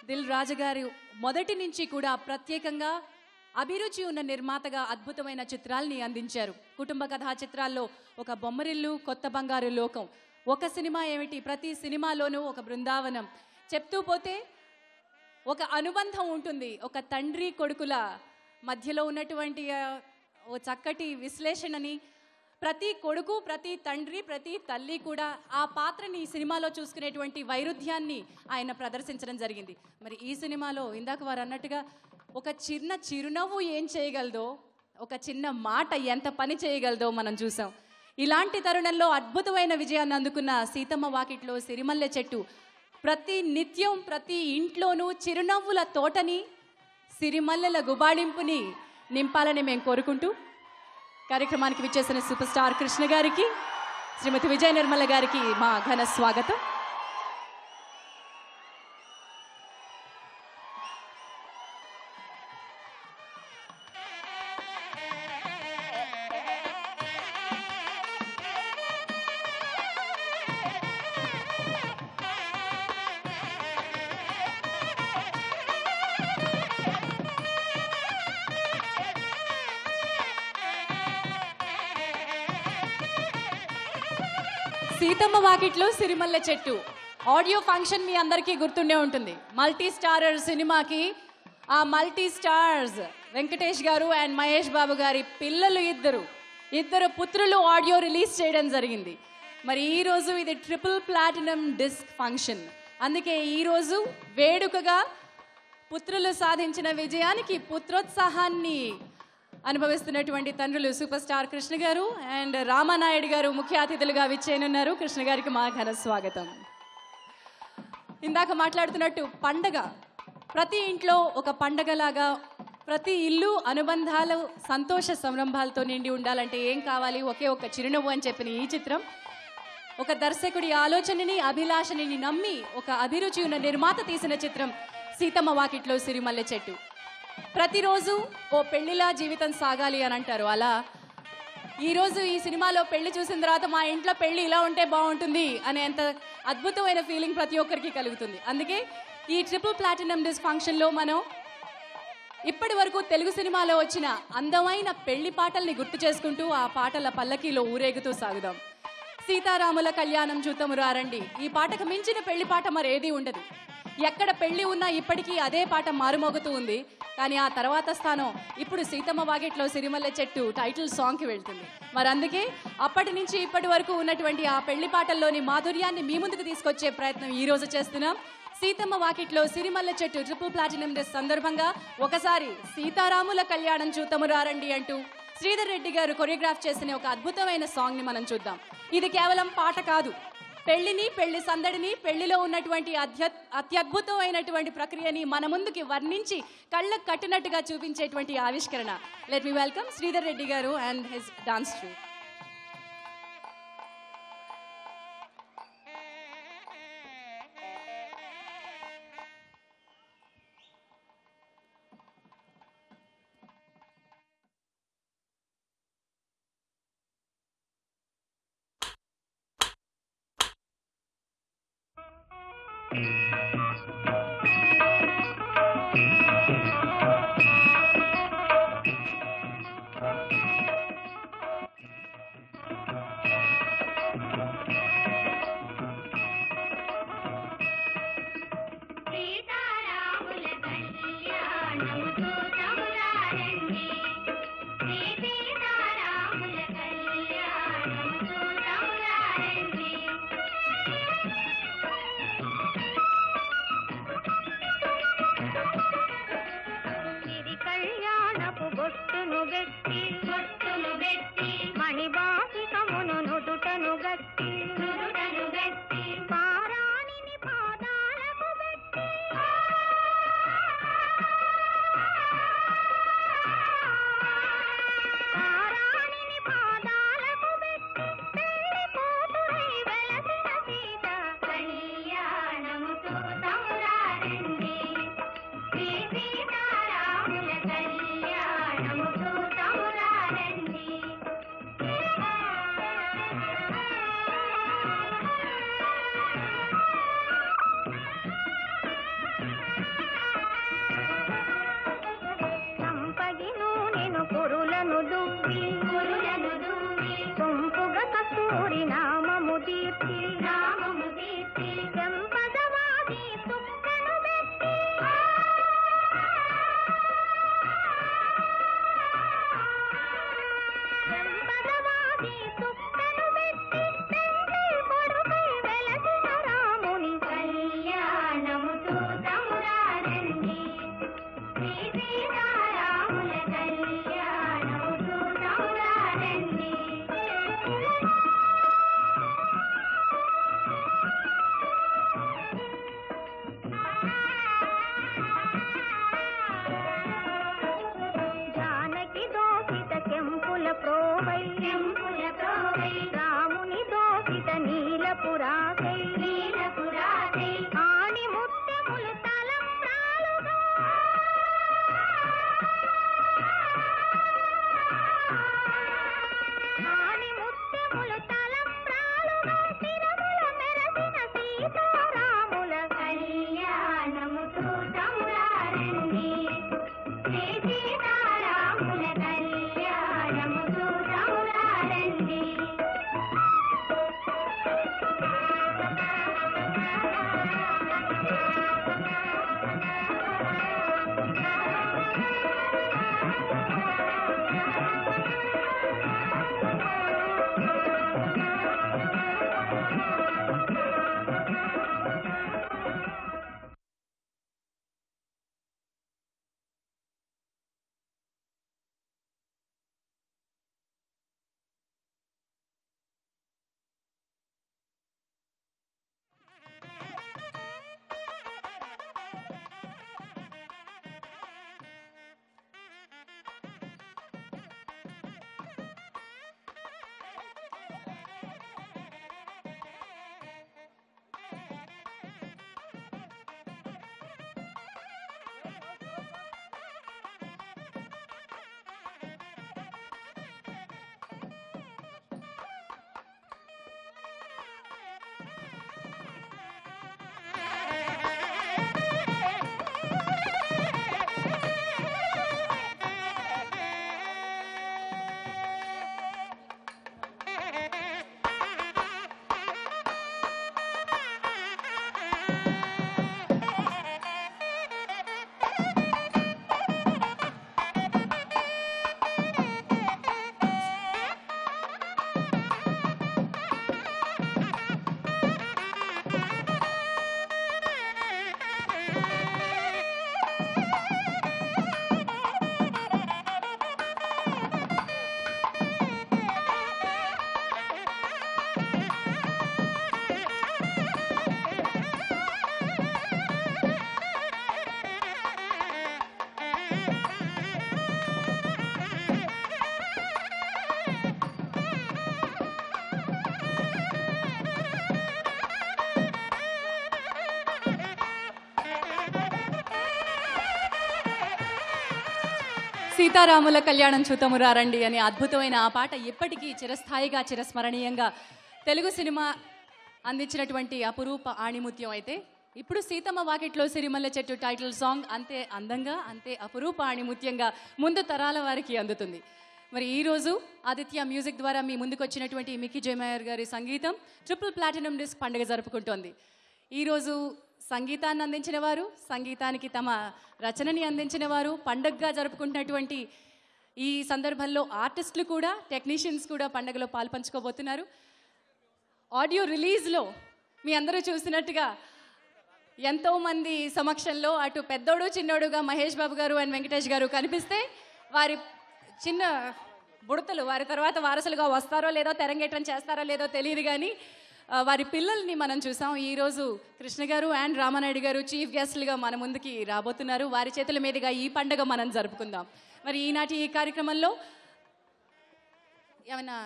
దిల్ రాజు గారు మొదటి నుంచి కూడా ప్రత్యేకంగా అభిరుచి ఉన్న నిర్మాతగా అద్భుతమైన చిత్రాల్ని అందించారు. కుటుంబ కథా చిత్రాల్లో ఒక బొమ్మరిల్లు, కొత్త బంగారు లోకం, ఒక సినిమా ఏమిటి, ప్రతి సినిమాలోనూ ఒక బృందావనం, చెప్తూ పోతే ఒక అనుబంధం ఉంటుంది. ఒక తండ్రి కొడుకుల మధ్యలో ఉన్నటువంటి ఓ చక్కటి విశ్లేషణని ప్రతి కొడుకు, ప్రతి తండ్రి, ప్రతి తల్లి కూడా ఆ పాత్రని ఈ సినిమాలో చూసుకునేటువంటి వైరుధ్యాన్ని ఆయన ప్రదర్శించడం జరిగింది. మరి ఈ సినిమాలో ఇందాక వారు అన్నట్టుగా ఒక చిన్న చిరునవ్వు ఏం చేయగలదో, ఒక చిన్న మాట ఎంత పని చేయగలదో మనం చూసాం. ఇలాంటి తరుణంలో అద్భుతమైన విజయాన్ని అందుకున్న సీతమ్మ వాకిట్లో సిరిమల్లె చెట్టు ప్రతి నిత్యం ప్రతి ఇంట్లోనూ చిరునవ్వుల తోటని, సిరిమల్లెల గుబాళింపుని నింపాలని మేము కోరుకుంటూ కార్యక్రమానికి విచ్చేసిన సూపర్ స్టార్ కృష్ణ గారికి, శ్రీమతి విజయ నిర్మల గారికి మా ఘన స్వాగతం. సీతమ్మ వాకిట్లో సిరిమల్లె చెట్టు ఆడియో ఫంక్షన్ మీ అందరికీ గుర్తుండే ఉంటుంది. మల్టీ స్టారర్ సినిమాకి ఆ మల్టీ స్టార్స్ వెంకటేష్ గారు అండ్ మహేష్ బాబు గారి పిల్లలు ఇద్దరు పుత్రులు ఆడియో రిలీజ్ చేయడం జరిగింది. మరి ఈరోజు ఇది ట్రిపుల్ ప్లాటినం డిస్క్ ఫంక్షన్. అందుకే ఈరోజు వేడుకగా పుత్రులు సాధించిన విజయానికి పుత్రోత్సాహాన్ని అనుభవిస్తున్నటువంటి తండ్రులు సూపర్ స్టార్ కృష్ణ గారు అండ్ రామానాయుడు గారు ముఖ్య అతిథులుగా విచ్చేయనున్నారు. కృష్ణ గారికి మా ఘన స్వాగతం. ఇందాక మాట్లాడుతున్నట్టు పండగ ప్రతి ఇంట్లో ఒక పండగలాగా, ప్రతి ఇల్లు అనుబంధాలు, సంతోష సంరంభాలతో నిండి ఉండాలంటే ఏం కావాలి? ఒకే ఒక చిరునవ్వు అని చెప్పిన ఈ చిత్రం ఒక దర్శకుడి ఆలోచనని, అభిలాషని నమ్మి ఒక అభిరుచి ఉన్న నిర్మాత తీసిన చిత్రం సీతమ్మ వాకిట్లో సిరిమల్లె చెట్టు. ప్రతిరోజు ఓ పెళ్లిలా జీవితం సాగాలి అని అంటారు. అలా ఈరోజు ఈ సినిమాలో పెళ్లి చూసిన తర్వాత మా ఇంట్లో పెళ్లి ఇలా ఉంటే బాగుంటుంది అనేంత అద్భుతమైన ఫీలింగ్ ప్రతి ఒక్కరికి కలుగుతుంది. అందుకే ఈ ట్రిపుల్ ప్లాటినం డిస్క్ ఫంక్షన్లో మనం ఇప్పటి వరకు తెలుగు సినిమాలో వచ్చిన అందమైన పెళ్లి పాటల్ని గుర్తు చేసుకుంటూ ఆ పాటల పల్లకీలో ఊరేగుతూ సాగుదాం. సీతారాముల కళ్యాణం చూతము రారండి, ఈ పాటకు మించిన పెళ్లి పాట మరేదీ ఉండదు. ఎక్కడ పెళ్లి ఉన్నా ఇప్పటికీ అదే పాట మారుమోగుతూ ఉంది. కానీ ఆ తర్వాత స్థానం ఇప్పుడు సీతమ్మ వాకిట్లో సిరిమల్లె చెట్టు టైటిల్ సాంగ్కి వెళ్తుంది. మరి అందుకే అప్పటి నుంచి ఇప్పటి వరకు ఉన్నటువంటి ఆ పెళ్లి పాటల్లోని మాధుర్యాన్ని మీ ముందుకు తీసుకొచ్చే ప్రయత్నం ఈ రోజు చేస్తున్నాం. సీతమ్మ వాకిట్లో సిరిమల్లె చెట్టు ట్రిపుల్ ప్లాటినం డిస్క్ సందర్భంగా ఒకసారి సీతారాముల కళ్యాణం చూతము రారండి అంటూ శ్రీధర్ రెడ్డి గారు కొరియోగ్రాఫ్ చేసిన ఒక అద్భుతమైన సాంగ్ని మనం చూద్దాం. ఇది కేవలం పాట కాదు, పెళ్లిని, పెళ్లి సందడిని, పెళ్లిలో ఉన్నటువంటి అత్యద్భుతమైనటువంటి ప్రక్రియని మన ముందుకి వర్ణించి కళ్ళకు కట్టినట్టుగా చూపించేటువంటి ఆవిష్కరణ. Let me welcome Sridhar Reddy గారు అండ్ హిస్ డాన్స్ ట్రూప్. కురులను దువ్వి సొంపుగ కస్తూరి నామము దీప్తి చెంపదవాది సుక్కను పెట్టి చెంపదవాది సుక్కను పెట్టి తండ్రి కొడుకై వెలసిన రాముని కళ్యాణము చూతమురారండి శ్రీ సీతారాముల కళ్యాణము చూతమురారండి. జానకి దోషిత కెంపుల ప్రోవై రాముని దోషిత నీలపురాసై ఆణి ముత్యములు తలంబ్రాలుగా ఆణి ముత్యములు తలంబ్రాలుగా తిరుమల మెరసిన సీతారాముల కళ్యాణము చూతమురారండి శ్రీ సీతారాముల కళ్యాణము చూతమురారండి. సీతారాముల కళ్యాణం చూతమురారండి అనే అద్భుతమైన ఆ పాట ఇప్పటికీ చిరస్థాయిగా చిరస్మరణీయంగా తెలుగు సినిమా అందించినటువంటి అపురూప ఆణిముత్యం. అయితే ఇప్పుడు సీతమ్మ వాకిట్లో సిరిమల్ల చెట్టు టైటిల్ సాంగ్ అంతే అందంగా అంతే అపురూప ఆణిముత్యంగా ముందు తరాల వారికి అందుతుంది. మరి ఈరోజు ఆదిత్య మ్యూజిక్ ద్వారా మీ ముందుకు వచ్చినటువంటి మిక్కీ జయమేయర్ గారి సంగీతం ట్రిపుల్ ప్లాటినం డిస్క్ పండుగ జరుపుకుంటోంది. ఈరోజు సంగీతాన్ని అందించిన వారు, సంగీతానికి తమ రచనని అందించిన వారు, పండుగగా జరుపుకుంటున్నటువంటి ఈ సందర్భంలో ఆర్టిస్టులు కూడా, టెక్నీషియన్స్ కూడా పండుగలో పాల్పంచుకోబోతున్నారు. ఆడియో రిలీజ్లో మీ అందరూ చూసినట్టుగా ఎంతోమంది సమక్షంలో అటు పెద్దోడు చిన్నోడుగా మహేష్ బాబు గారు అండ్ వెంకటేష్ గారు కనిపిస్తే వారి చిన్న బుడతలు వారి తర్వాత వారసులుగా వస్తారో లేదో, తెరంగేట్రం చేస్తారో లేదో తెలియదు కానీ వారి పిల్లల్ని మనం చూసాం. ఈరోజు కృష్ణ గారు అండ్ రామానాయుడు గారు చీఫ్ గెస్ట్లుగా మన ముందుకి రాబోతున్నారు. వారి చేతుల మీదుగా ఈ పండుగ మనం జరుపుకుందాం. మరి ఈనాటి ఈ కార్యక్రమంలో ఏమైనా